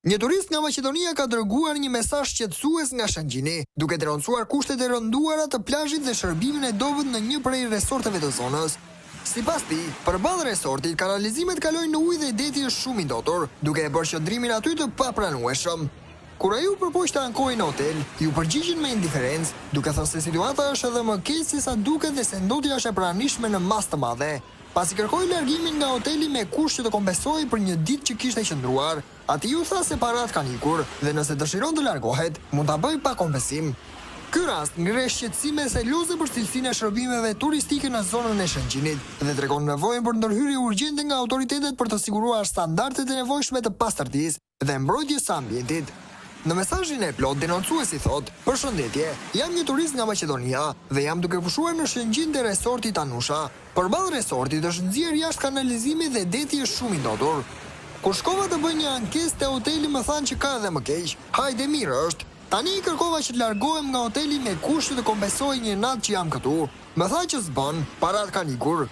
Një turist nga Maqedonia ka dërguar një mesazh qetësues nga Shëngjini, duke denoncuar kushtet e rënduara të plazhit dhe shërbimin e dobët në një prej resorteve të zonës. Sipas tij, përballë resortit, kanalizimet kalojnë në ujë dhe deti është shumë i ndotur, duke e bërë qëndrimin aty të papranueshëm. Kur ai u përpoq të ankojë në hotel, ju përgjigjen me indiferencë, duke thënë se situata është edhe më keq se sa duket dhe se ndotja është e pranishme në masë të madhe. Pasi kërkoi largimin nga hoteli me kusht që të kompensojë për një ditë që kishte qëndruar, ati ju tha se parat kanë ikur dhe nëse dëshiron të largohet, mund ta bëjë pa kompensim. Ky rast ngre shqetësime serioze për cilësinë e shërbimeve turistike në zonën e Shëngjinit dhe tregon nevojën për ndërhyrje urgjente nga autoritetet për të siguruar standardet e nevojshme të pastërtisë dhe mbrojtjes së ambientit. Në mesazhin e plot, denoncuesi thot: "Përshëndetje, jam një turist nga Maqedonia dhe jam duke pushuar në Shëngjin te resorti Tanusha. Përballë resortit është nxjerr jashtë kanalizimi dhe deti është shumë i ndotur. Kur shkova të bëj një ankesë te hoteli më thanë që ka edhe më keq. Hajde mirë është. Tani kërkova që të largohem nga hoteli me kusht të kompensoj një natë që jam këtu. Më tha që s'bën, parat kanë ikur.